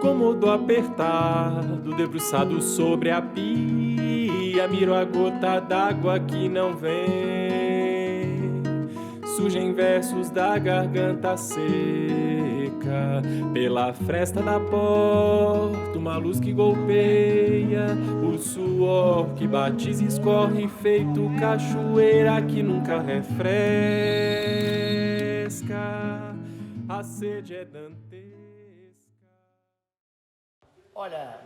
cômodo apertado, debruçado sobre a pia, miro a gota d'água que não vem. Surgem versos da garganta seca, pela fresta da porta, uma luz que golpeia, o suor que batiza e escorre feito cachoeira que nunca refresca. A sede é dantesca. Olha,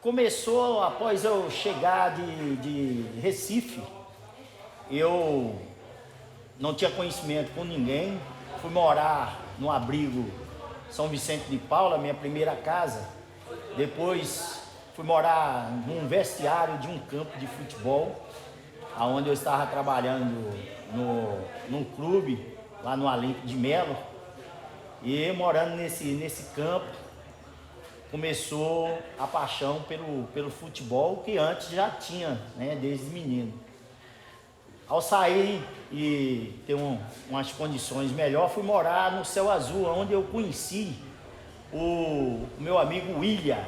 começou após eu chegar de Recife. Eu não tinha conhecimento com ninguém. Fui morar no abrigo São Vicente de Paula, minha primeira casa. Depois fui morar num vestiário de um campo de futebol, onde eu estava trabalhando num clube, lá no Alenco de Melo. E morando nesse campo, começou a paixão pelo futebol, que antes já tinha, né, desde menino. Ao sair e ter umas condições melhores, fui morar no Céu Azul, onde eu conheci o meu amigo William,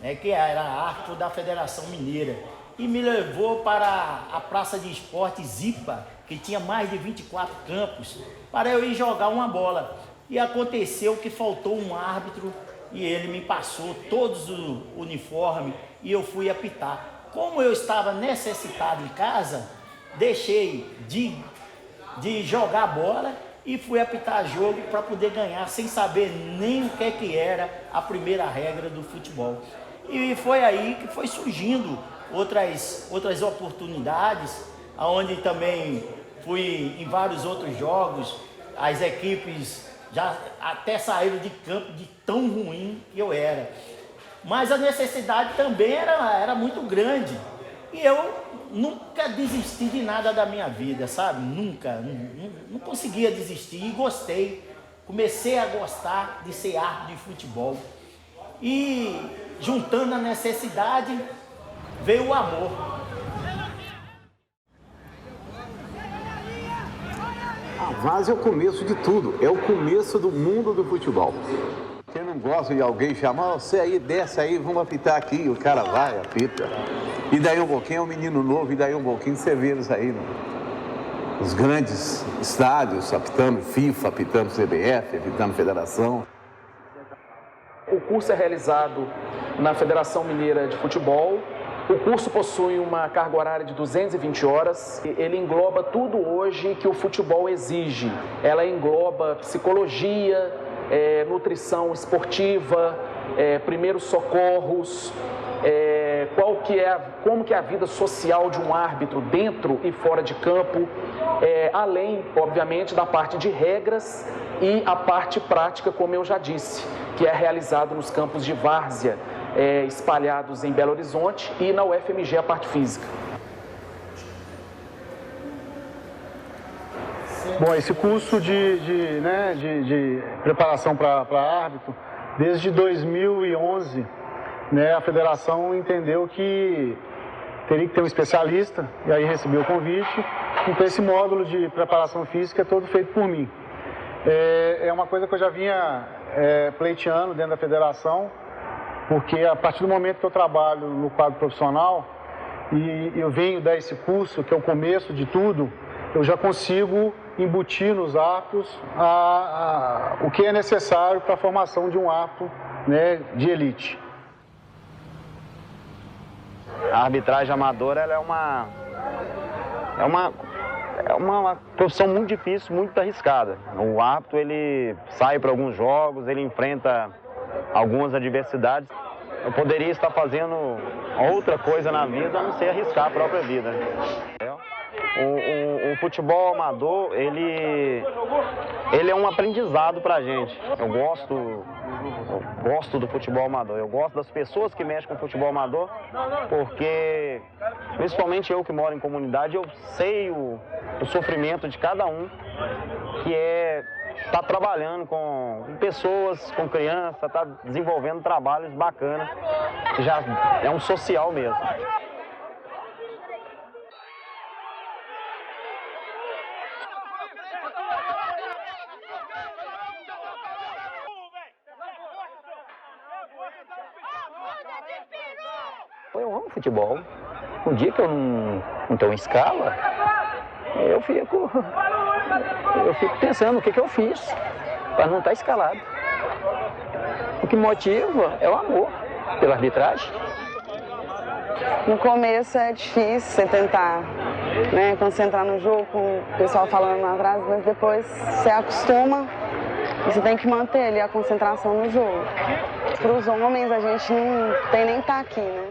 né, que era árbitro da Federação Mineira, e me levou para a Praça de Esportes Zipa, que tinha mais de 24 campos, para eu ir jogar uma bola. E aconteceu que faltou um árbitro e ele me passou todos os uniformes e eu fui apitar. Como eu estava necessitado em casa, deixei de jogar bola e fui apitar jogo para poder ganhar, sem saber nem o que era a primeira regra do futebol. E foi aí que foi surgindo outras oportunidades, onde também fui em vários outros jogos. As equipes já até saíram de campo de tão ruim que eu era. Mas a necessidade também era muito grande. E eu nunca desisti de nada da minha vida, sabe? Nunca, não conseguia desistir e gostei. Comecei a gostar de ser árbitro de futebol. E juntando a necessidade, veio o amor. A várzea é o começo de tudo, é o começo do mundo do futebol. Quem não gosta de alguém chamar, você aí, desce aí, vamos apitar aqui, o cara vai, apita. E daí um pouquinho é um menino novo, e daí um pouquinho você vê eles aí, nos grandes estádios, apitando FIFA, apitando CBF, apitando Federação. O curso é realizado na Federação Mineira de Futebol. O curso possui uma carga horária de 220 horas. Ele engloba tudo hoje que o futebol exige. Ela engloba psicologia, nutrição esportiva, primeiros socorros, como que é a vida social de um árbitro dentro e fora de campo, além, obviamente, da parte de regras e a parte prática, como eu já disse, que é realizado nos campos de várzea, espalhados em Belo Horizonte e na UFMG a parte física. Bom, esse curso de preparação para árbitro, desde 2011, né, a federação entendeu que teria que ter um especialista, e aí recebeu o convite. Então esse módulo de preparação física é todo feito por mim. É uma coisa que eu já vinha pleiteando dentro da federação, porque a partir do momento que eu trabalho no quadro profissional e eu venho dar esse curso, que é o começo de tudo, eu já consigo embutir nos árbitros o que é necessário para a formação de um árbitro, né, de elite. A arbitragem amadora ela é uma profissão muito difícil, muito arriscada. O árbitro ele sai para alguns jogos, ele enfrenta algumas adversidades. Eu poderia estar fazendo outra coisa na vida, a não ser arriscar a própria vida. O futebol amador, ele é um aprendizado pra gente. Eu gosto do futebol amador, eu gosto das pessoas que mexem com o futebol amador, porque, principalmente eu que moro em comunidade, eu sei o sofrimento de cada um, que tá trabalhando com pessoas, com crianças, tá desenvolvendo trabalhos bacanas, que já é um social mesmo. Eu amo futebol. Um dia que eu não estou em escala, eu fico pensando o que eu fiz para não estar escalado. O que motiva é o amor pela arbitragem. No começo é difícil você tentar, né, concentrar no jogo, com o pessoal falando lá atrás, mas depois você acostuma e você tem que manter ali a concentração no jogo. Para os homens a gente não tem nem estar aqui, né?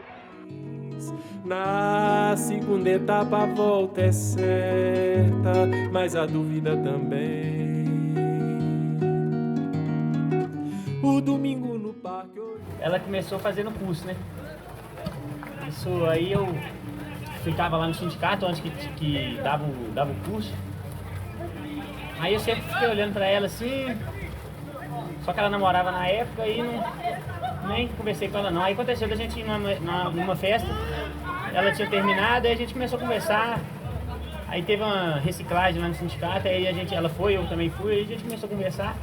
Na segunda etapa a volta é certa, mas a dúvida também. O domingo no parque... Ela começou fazendo curso, né? Isso aí eu ficava lá no sindicato, onde que dava o curso. Aí eu sempre fiquei olhando pra ela assim, só que ela namorava na época e nem conversei com ela não. Aí aconteceu da gente ir numa festa, ela tinha terminado, aí a gente começou a conversar. Aí teve uma reciclagem lá no sindicato, aí ela foi, eu também fui, aí a gente começou a conversar.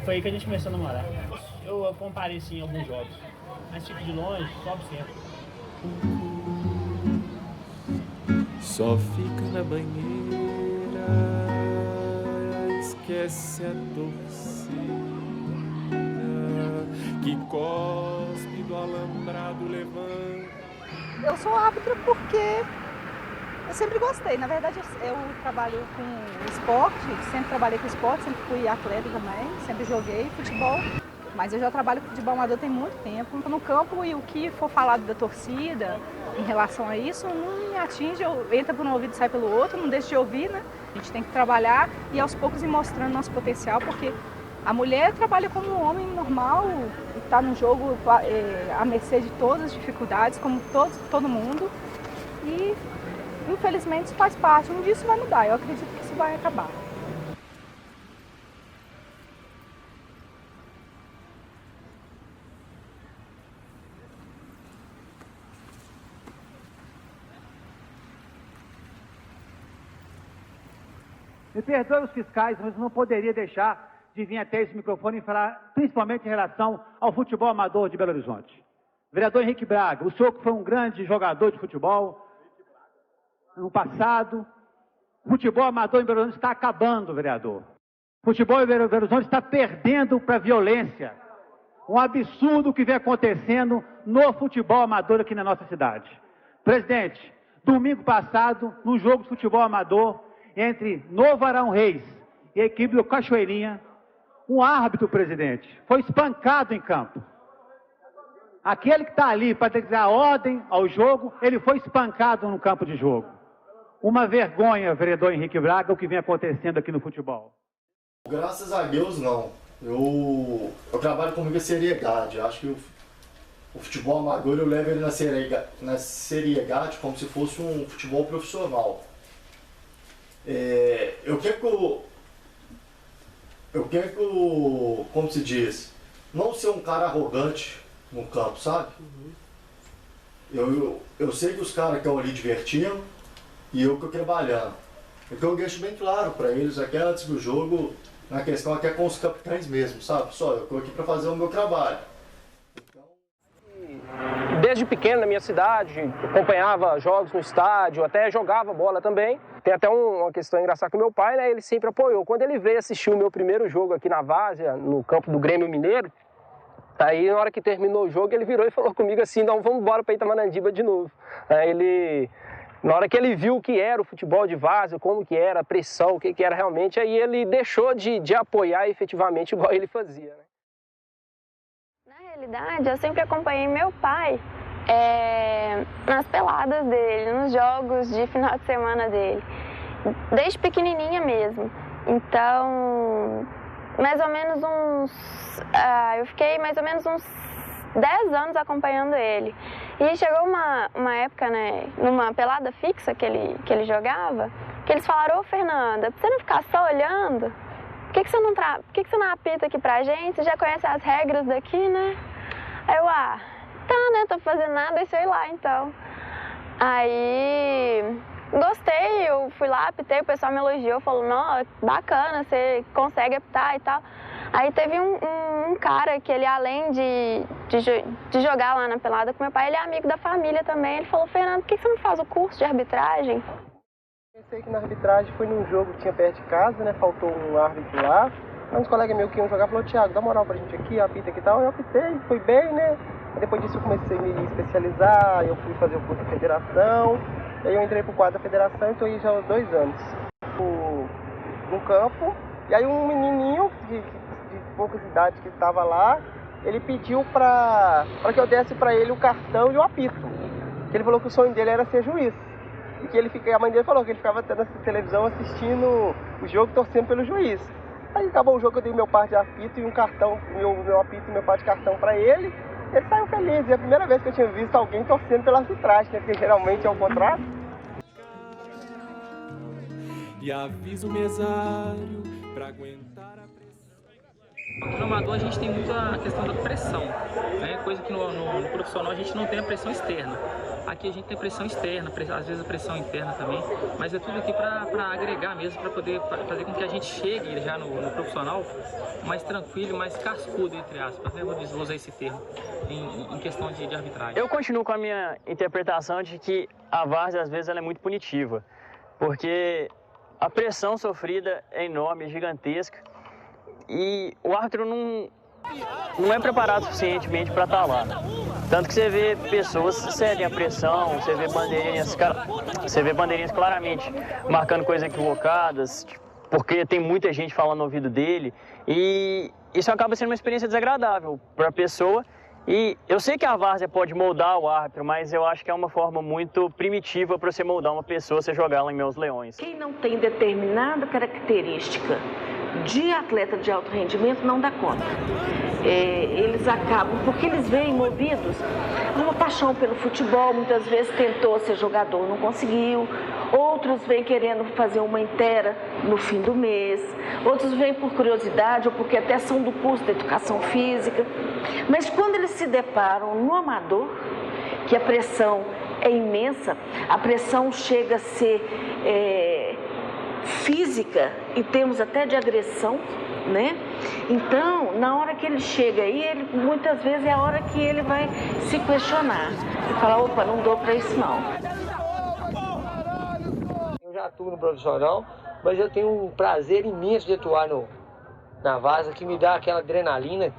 Foi aí que a gente começou a namorar. Eu compareci em alguns jogos, mas tipo de longe, só observo. Só fica na banheira, esquece a torcida que cospe do alambrado levanta. Eu sou árbitra porque eu sempre gostei. Na verdade, eu trabalho com esporte, sempre trabalhei com esporte, sempre fui atleta também, sempre joguei futebol. Mas eu já trabalho com futebol amador tem muito tempo. No campo, e o que for falado da torcida em relação a isso não me atinge, entra por um ouvido e sai pelo outro, não deixo de ouvir, né? A gente tem que trabalhar e aos poucos ir mostrando nosso potencial, porque a mulher trabalha como um homem normal, está no jogo à mercê de todas as dificuldades, como todo mundo. E, infelizmente, isso faz parte. Um dia isso vai mudar, eu acredito que isso vai acabar. Me perdoe os fiscais, mas não poderia deixar de vir até esse microfone e falar, principalmente em relação ao futebol amador de Belo Horizonte. Vereador Henrique Braga, o senhor que foi um grande jogador de futebol no passado, o futebol amador em Belo Horizonte está acabando, vereador. O futebol em Belo Horizonte está perdendo para a violência. Um absurdo que vem acontecendo no futebol amador aqui na nossa cidade. Presidente, domingo passado, no jogo de futebol amador, entre Novo Arão Reis e a equipe do Cachoeirinha, um árbitro, presidente, foi espancado em campo. Aquele que está ali para dar ordem ao jogo, ele foi espancado no campo de jogo. Uma vergonha, vereador Henrique Braga, o que vem acontecendo aqui no futebol. Graças a Deus, não. Eu trabalho com muita seriedade. Eu acho que o futebol amador eu levo ele na seriedade como se fosse um futebol profissional. Eu quero, como se diz, não ser um cara arrogante no campo, sabe? Eu sei que os caras estão ali divertindo e eu estou trabalhando. Então eu deixo bem claro para eles aqui antes do jogo, na questão até com os capitães mesmo, sabe? Só, eu estou aqui para fazer o meu trabalho. Desde pequeno na minha cidade, acompanhava jogos no estádio, até jogava bola também. Tem até uma questão engraçada com meu pai, né? Ele sempre apoiou. Quando ele veio assistir o meu primeiro jogo aqui na Várzea, no campo do Grêmio Mineiro, aí na hora que terminou o jogo, ele virou e falou comigo assim, não, vamos embora para Itamanandiba de novo. Na hora que ele viu o que era o futebol de Várzea, como que era a pressão, o que era realmente, aí ele deixou de apoiar efetivamente igual ele fazia, né? Na realidade, eu sempre acompanhei meu pai nas peladas dele, nos jogos de final de semana dele, desde pequenininha mesmo. Então, mais ou menos eu fiquei mais ou menos uns 10 anos acompanhando ele. E chegou uma época, né, numa pelada fixa que ele jogava, que eles falaram, ô Fernanda, pra você não ficar só olhando, por que você não apita aqui pra gente? Você já conhece as regras daqui, né? Aí eu, tá, né, tô fazendo nada, deixa eu ir lá então. Aí gostei, eu fui lá, apitei, o pessoal me elogiou, falou, não, bacana, você consegue apitar e tal. Aí teve um cara que ele, além de jogar lá na pelada com meu pai, ele é amigo da família também. Ele falou, Fernando, por que você não faz o curso de arbitragem? Pensei que na arbitragem foi num jogo que tinha perto de casa, né? Faltou um árbitro lá. Aí uns colegas meus que iam jogar falaram, Thiago, dá moral pra gente aqui, apita aqui e tal. Eu apitei, fui bem, né? Aí depois disso eu comecei a me especializar, eu fui fazer o curso da federação. Aí eu entrei pro quadro da federação e estou aí já há 2 anos. No campo, e aí um menininho de poucas idades que estava lá, ele pediu para que eu desse para ele o cartão e o apito. Que ele falou que o sonho dele era ser juiz. E que a mãe dele falou que ele ficava na televisão assistindo o jogo, torcendo pelo juiz. Aí acabou o jogo, eu dei meu par de apito e um cartão, meu apito e meu par de cartão para ele. Ele saiu feliz, e é a primeira vez que eu tinha visto alguém torcendo pela arbitragem, né? Porque geralmente é o contrário. E avisa o mesário pra aguentar a pressão. No amador a gente tem muito a questão da pressão, né? Coisa que no profissional a gente não tem a pressão externa. Aqui a gente tem pressão externa, às vezes a pressão interna também, mas é tudo aqui para agregar mesmo, para poder fazer com que a gente chegue já no profissional mais tranquilo, mais cascudo, entre aspas, né? Vou usar esse termo, em questão de arbitragem. Eu continuo com a minha interpretação de que a várzea, às vezes, ela é muito punitiva, porque a pressão sofrida é enorme, é gigantesca, e o árbitro não é preparado suficientemente para estar lá. Tanto que você vê pessoas cedem à pressão, você vê bandeirinhas claramente marcando coisas equivocadas, porque tem muita gente falando no ouvido dele, e isso acaba sendo uma experiência desagradável para a pessoa. E eu sei que a várzea pode moldar o árbitro, mas eu acho que é uma forma muito primitiva para você moldar uma pessoa, você jogar ela em meus leões. Quem não tem determinada característica de atleta de alto rendimento não dá conta. Eles acabam, porque eles vêm movidos a uma paixão pelo futebol, muitas vezes tentou ser jogador, não conseguiu. Outros vêm querendo fazer uma inteira no fim do mês, outros vêm por curiosidade ou porque até são do curso de educação física. Mas quando eles se deparam no amador, que a pressão é imensa, a pressão chega a ser física e temos até de agressão, né? Então, na hora que ele chega aí, muitas vezes é a hora que ele vai se questionar e falar, opa, não dou para isso não. Eu já atuo no profissional, mas eu tenho um prazer imenso de atuar na várzea, que me dá aquela adrenalina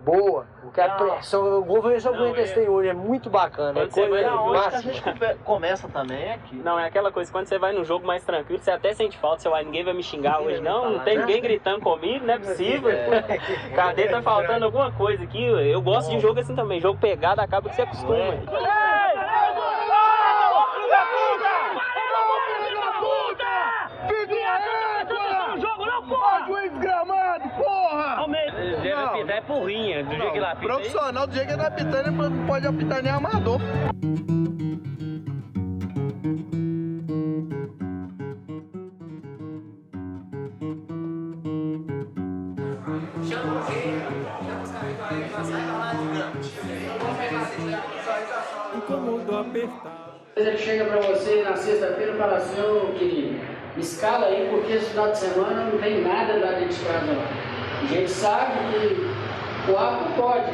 boa, porque a pressão, vou ver se eu aguento esse hoje, é muito bacana. Quando você vai no jogo, a gente começa também aqui. Não, é aquela coisa, quando você vai no jogo mais tranquilo, você até sente falta, você vai, ninguém vai me xingar hoje, não tem ninguém gritando comigo, não é possível. Cadê, tá faltando alguma coisa aqui? Eu gosto de jogo assim também, jogo pegado acaba que você acostuma. Juiz gramado, porra! Deve apitar é porrinha, do jeito que ele apita. Profissional, do jeito que ele apita, ele não pode apitar nem amador. Incômodo apertado. Ele chega pra você na sexta-feira e fala assim, ô querido, escala aí porque esse final de semana não tem nada lá dentro de casa lá. A gente sabe que o árbitro pode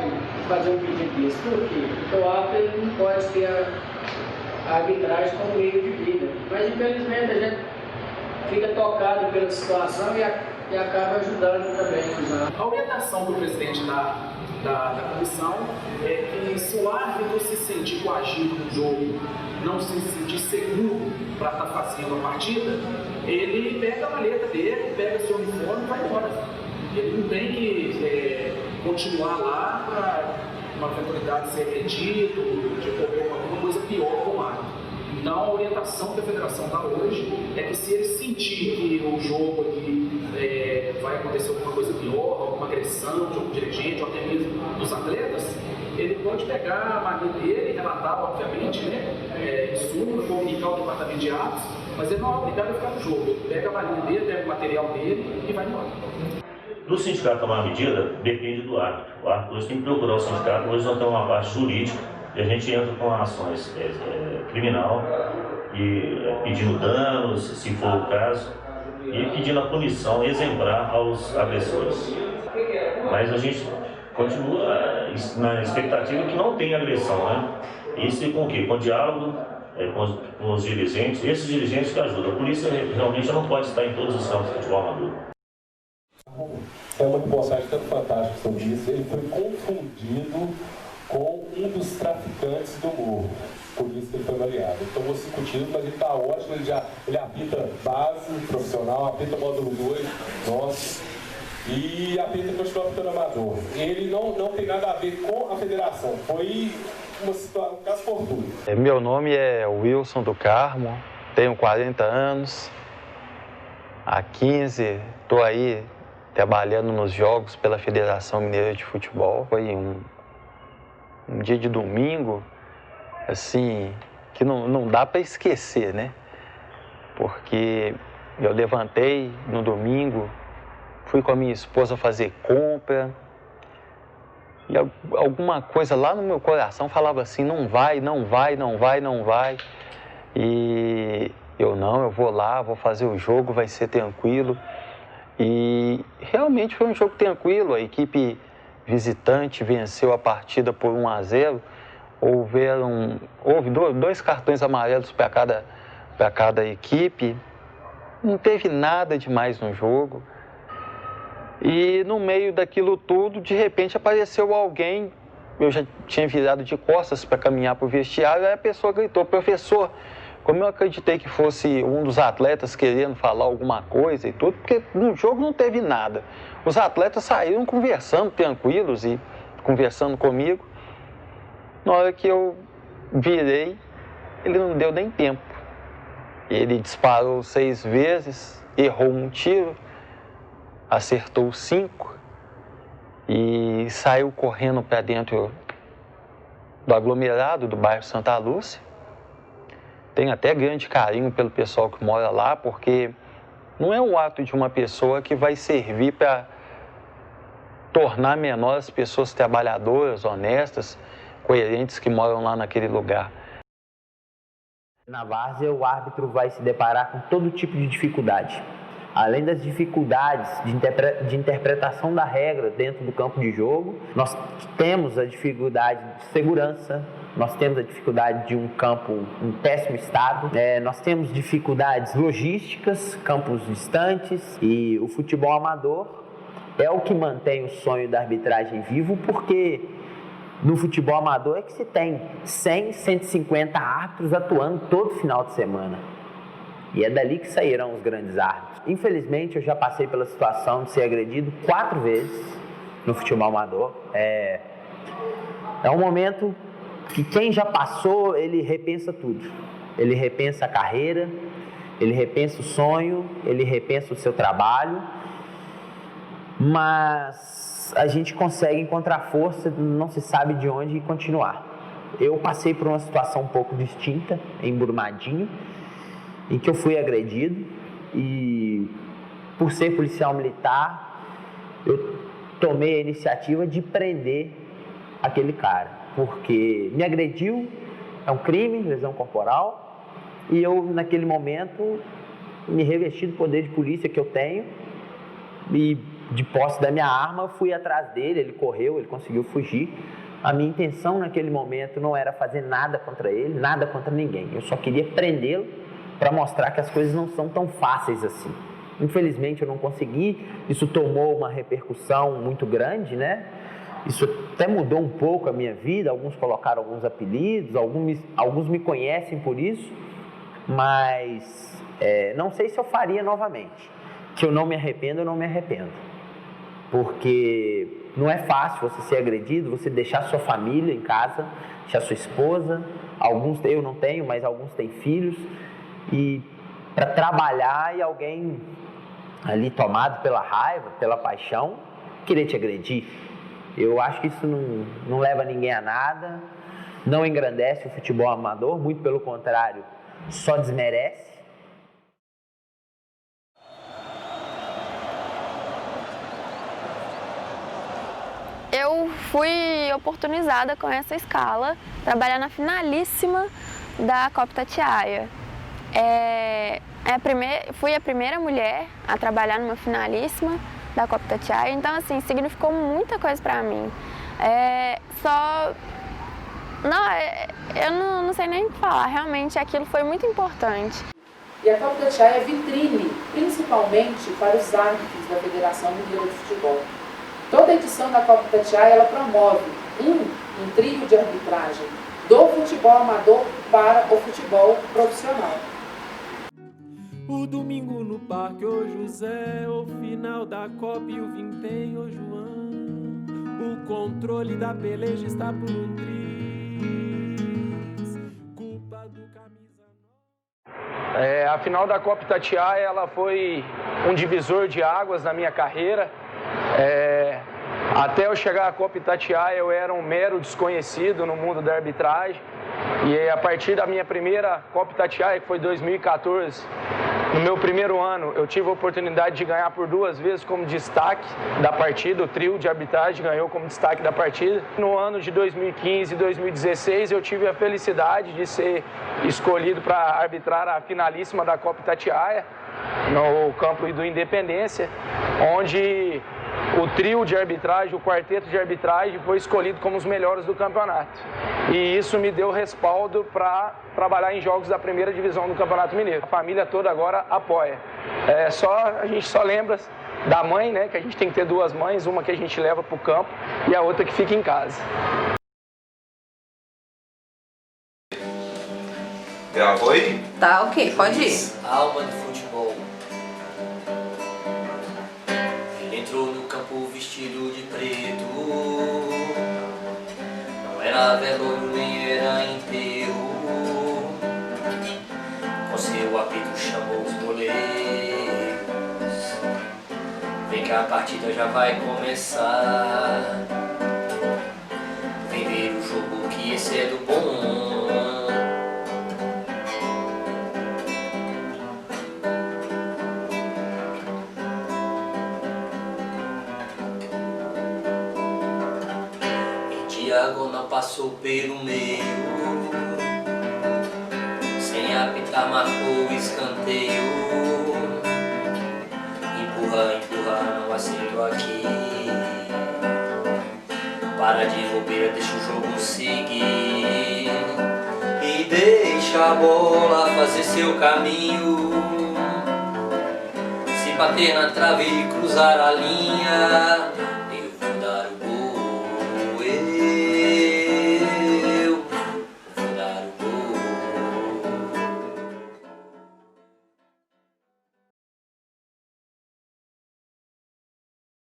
fazer um pedido desse. Por quê? Porque o árbitro ele não pode ter a arbitragem como meio de vida. Mas infelizmente a gente fica tocado pela situação e acaba ajudando também a usar. A orientação do presidente da comissão é que se o árbitro se sentir coagido no jogo, não se sentir seguro para estar fazendo a partida, ele pega a maleta dele, pega seu uniforme e vai embora. Ele não tem que continuar lá para uma eventualidade ser agredido, de ocorrer alguma coisa pior com o árbitro. Então, a orientação que a federação dá hoje é que se ele sentir que o jogo aqui vai acontecer alguma coisa pior, alguma agressão de algum dirigente ou até mesmo dos atletas, ele pode pegar a maleta dele e relatar, obviamente, né, insumo, comunicar ao departamento de atos, mas ele não é obrigado a ficar no jogo. Ele pega a maleta dele, pega o material dele e vai embora. Do sindicato tomar medida, depende do árbitro. O árbitro hoje tem que procurar o sindicato, hoje nós temos uma parte jurídica, e a gente entra com ações criminal, e pedindo danos, se for o caso, e pedindo a punição exemplar aos agressores. Mas a gente continua na expectativa que não tenha agressão, né? Isso com o quê? Com diálogo, com os dirigentes, esses dirigentes que ajudam. A polícia realmente não pode estar em todos os campos de futebol amador. É uma reportagem tanto fantástica sobre isso. Ele foi confundido com um dos traficantes do morro. Por isso que ele foi avaliado. Ele tomou 5 tiros, mas ele está ótimo. Ele apita base profissional, apita módulo 2, nosso. E apita continua apitando amador. Ele não tem nada a ver com a federação. Foi um caso fortuito. Meu nome é Wilson do Carmo, tenho 40 anos. Há 15 estou aí trabalhando nos jogos pela Federação Mineira de Futebol. Foi um dia de domingo, assim, que não dá para esquecer, né? Porque eu levantei no domingo, fui com a minha esposa fazer compra e alguma coisa lá no meu coração falava assim, não vai. E eu vou lá, vou fazer o jogo, vai ser tranquilo. E realmente foi um jogo tranquilo, a equipe visitante venceu a partida por 1-0. Houve 2 cartões amarelos para cada equipe. Não teve nada demais no jogo. E no meio daquilo tudo, de repente apareceu alguém. Eu já tinha virado de costas para caminhar para o vestiário, aí a pessoa gritou, professor. Como eu acreditei que fosse um dos atletas querendo falar alguma coisa e tudo, porque no jogo não teve nada. Os atletas saíram conversando, tranquilos e conversando comigo. Na hora que eu virei, ele não deu nem tempo. Ele disparou 6 vezes, errou um tiro, acertou 5 e saiu correndo para dentro do aglomerado do bairro Santa Lúcia. Tenho até grande carinho pelo pessoal que mora lá, porque não é um ato de uma pessoa que vai servir para tornar menor as pessoas trabalhadoras, honestas, coerentes que moram lá naquele lugar. Na várzea, o árbitro vai se deparar com todo tipo de dificuldade. Além das dificuldades de interpretação da regra dentro do campo de jogo, nós temos a dificuldade de segurança, nós temos a dificuldade de um campo em péssimo estado, nós temos dificuldades logísticas, campos distantes, e o futebol amador é o que mantém o sonho da arbitragem vivo, porque no futebol amador é que se tem 100, 150 árbitros atuando todo final de semana. E é dali que sairão os grandes árbitros. Infelizmente, eu já passei pela situação de ser agredido 4 vezes no futebol amador. É um momento que quem já passou, ele repensa tudo. Ele repensa a carreira, ele repensa o sonho, ele repensa o seu trabalho. Mas a gente consegue encontrar força, não se sabe de onde, e continuar. Eu passei por uma situação um pouco distinta, em Brumadinho, em que eu fui agredido e, por ser policial militar, eu tomei a iniciativa de prender aquele cara, porque me agrediu, é um crime, lesão corporal, e eu, naquele momento, me revesti do poder de polícia que eu tenho e, de posse da minha arma, fui atrás dele, ele correu, ele conseguiu fugir. A minha intenção naquele momento não era fazer nada contra ele, nada contra ninguém, eu só queria prendê-lo para mostrar que as coisas não são tão fáceis assim. Infelizmente eu não consegui, isso tomou uma repercussão muito grande, né? Isso até mudou um pouco a minha vida, alguns colocaram alguns apelidos, alguns me conhecem por isso, mas não sei se eu faria novamente. Que eu não me arrependo, eu não me arrependo. Porque não é fácil você ser agredido, você deixar sua família em casa, deixar sua esposa, eu não tenho, mas alguns têm filhos, e para trabalhar e alguém ali tomado pela raiva, pela paixão, querer te agredir. Eu acho que isso não leva ninguém a nada, não engrandece o futebol amador, muito pelo contrário, só desmerece. Eu fui oportunizada com essa escala, trabalhar na finalíssima da Copa Itatiaia. Fui a primeira mulher a trabalhar numa finalíssima, da Copa Itatiaia, então assim, significou muita coisa para mim. Eu não sei nem o que falar, realmente aquilo foi muito importante. E a Copa Itatiaia é vitrine, principalmente para os árbitros da Federação Mineira de Futebol. Toda edição da Copa Itatiaia ela promove um trio de arbitragem do futebol amador para o futebol profissional. O domingo no Parque, ô José, o final da Copa e o vintém, ô João. O controle da peleja está por um triz. Culpa do camisa. A final da Copa Itatiaia, ela foi um divisor de águas na minha carreira. Até eu chegar à Copa Itatiaia, eu era um mero desconhecido no mundo da arbitragem. E a partir da minha primeira Copa Itatiaia, que foi 2014, no meu primeiro ano, eu tive a oportunidade de ganhar por 2 vezes como destaque da partida. O trio de arbitragem ganhou como destaque da partida. No ano de 2015 e 2016, eu tive a felicidade de ser escolhido para arbitrar a finalíssima da Copa Itatiaia, no campo do Independência, onde o trio de arbitragem, o quarteto de arbitragem foi escolhido como os melhores do campeonato. E isso me deu respaldo para trabalhar em jogos da primeira divisão do Campeonato Mineiro. A família toda agora apoia. A gente só lembra da mãe, né, que a gente tem que ter 2 mães, uma que a gente leva para o campo e a outra que fica em casa. Gravou aí? Tá, ok, pode ir. Alma do futebol. Ele entrou no campo vestido de preto. Não era velório nem era enterro. Com seu apito chamou os goleiros. Vem que a partida já vai começar. Vem ver o jogo que esse é do bom. Diagonal passou pelo meio, sem apitar marcou o escanteio. Empurra, não aceito aqui. Para de bobeira, deixa o jogo seguir. E deixa a bola fazer seu caminho. Se bater na trave e cruzar a linha,